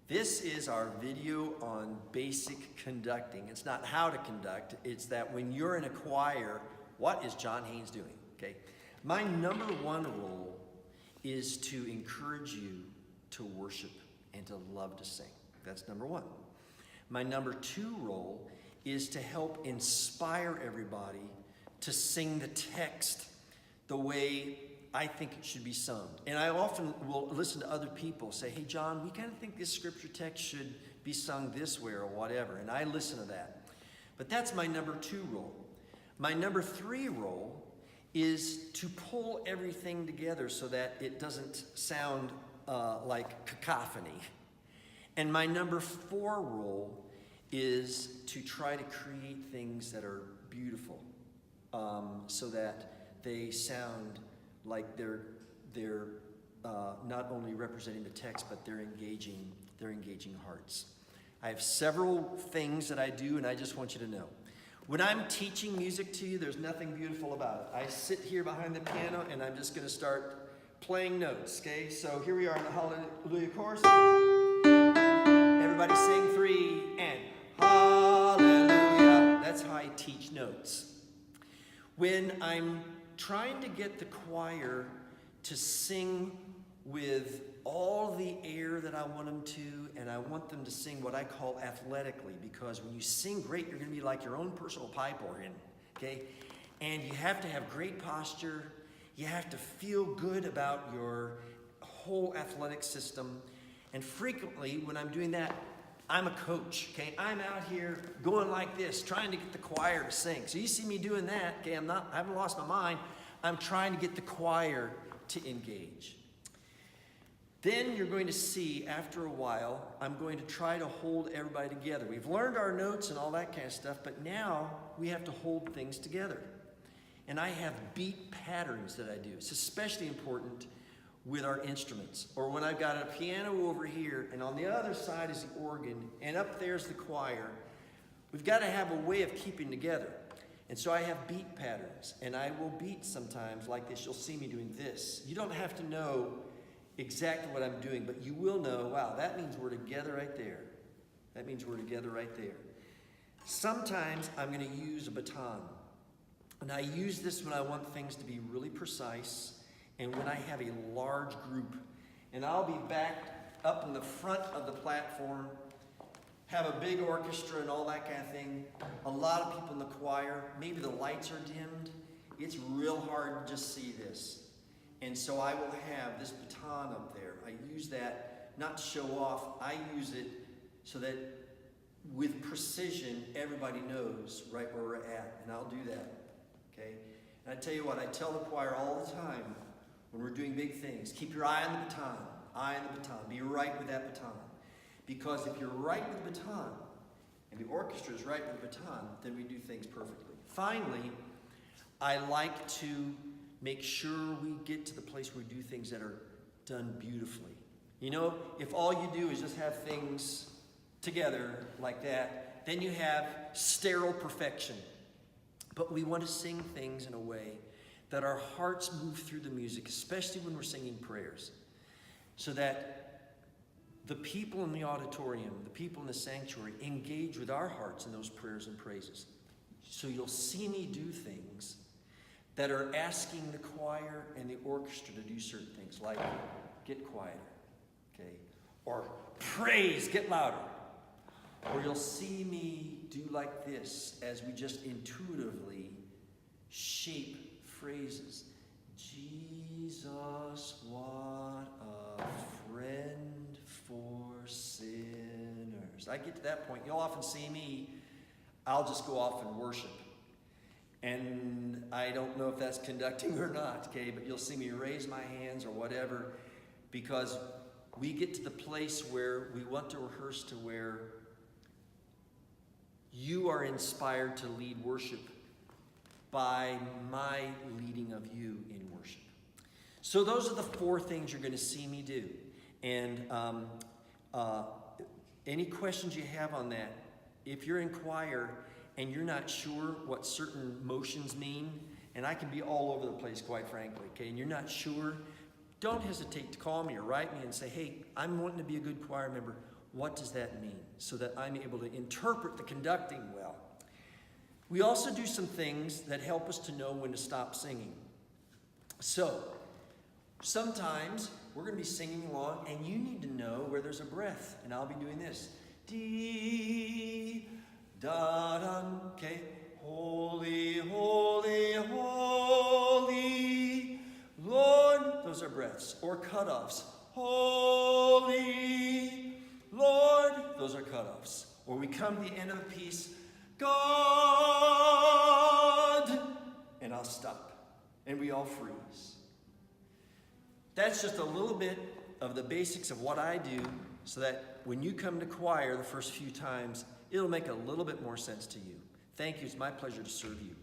This is our video on basic conducting. It's not how to conduct, it's that when you're in a choir, what is John Haynes doing? Okay. My number one role is to encourage you to worship and to love to sing. That's number one. My number two role is to help inspire everybody to sing the text the way I think it should be sung. And I often will listen to other people say, hey, John, we kind of think this scripture text should be sung this way or whatever. And I listen to that. But that's my number two role. My number three role is to pull everything together so that it doesn't sound like cacophony. And my number four role is to try to create things that are beautiful so that they sound like they're not only representing the text, but they're engaging hearts. I have several things that I do, and I just want you to know. When I'm teaching music to you, there's nothing beautiful about it. I sit here behind the piano, and I'm just going to start playing notes, okay? So here we are in the Hallelujah chorus. Everybody sing 3 and Hallelujah. That's how I teach notes. When I'm trying to get the choir to sing with all the air that I want them to, and I want them to sing what I call athletically, because when you sing great, you're going to be like your own personal pipe organ, okay? And you have to have great posture. You have to feel good about your whole athletic system. And frequently, when I'm doing that, I'm a coach, okay? I'm out here going like this, trying to get the choir to sing. So you see me doing that, okay? I haven't lost my mind. I'm trying to get the choir to engage. Then you're going to see, after a while, I'm going to try to hold everybody together. We've learned our notes and all that kind of stuff, but now we have to hold things together. And I have beat patterns that I do. It's especially important with our instruments. Or when I've got a piano over here, and on the other side is the organ, and up there's the choir, we've got to have a way of keeping together. And so I have beat patterns, and I will beat sometimes like this. You'll see me doing this. You don't have to know exactly what I'm doing, but you will know, wow, that means we're together right there. That means we're together right there. Sometimes I'm going to use a baton. And I use this when I want things to be really precise and when I have a large group. And I'll be back up in the front of the platform, have a big orchestra and all that kind of thing, a lot of people in the choir, maybe the lights are dimmed. It's real hard to just see this. And so I will have this baton up there. I use that not to show off. I use it so that with precision, everybody knows right where we're at. And I'll do that, okay? And I tell you what, I tell the choir all the time when we're doing big things, keep your eye on the baton, eye on the baton. Be right with that baton. Because if you're right with the baton, and the orchestra is right with the baton, then we do things perfectly. Finally, I like to make sure we get to the place where we do things that are done beautifully. You know, if all you do is just have things together like that, then you have sterile perfection. But we want to sing things in a way that our hearts move through the music, especially when we're singing prayers, so that the people in the auditorium, the people in the sanctuary, engage with our hearts in those prayers and praises. So you'll see me do things that are asking the choir and the orchestra to do certain things, like get quieter, okay? Or praise, get louder. Or you'll see me do like this as we just intuitively shape phrases. Jesus, what a friend for sinners. I get to that point. You'll often see me, I'll just go off and worship. And I don't know if that's conducting or not, okay? But you'll see me raise my hands or whatever, because we get to the place where we want to rehearse to where you are inspired to lead worship by my leading of you in worship. So those are the 4 things you're going to see me do. And any questions you have on that, if you're in choir and you're not sure what certain motions mean, and I can be all over the place, quite frankly, okay, and you're not sure, don't hesitate to call me or write me and say, hey, I'm wanting to be a good choir member. What does that mean? So that I'm able to interpret the conducting well. We also do some things that help us to know when to stop singing. So, sometimes we're going to be singing along and you need to know where there's a breath. And I'll be doing this. Dee, da, da, okay. Holy, holy, holy, Lord. Those are breaths. Or cutoffs. Holy, Lord. Those are cutoffs. Or we come to the end of the piece. God. And I'll stop. And we all freeze. That's just a little bit of the basics of what I do so that when you come to choir the first few times, it'll make a little bit more sense to you. Thank you. It's my pleasure to serve you.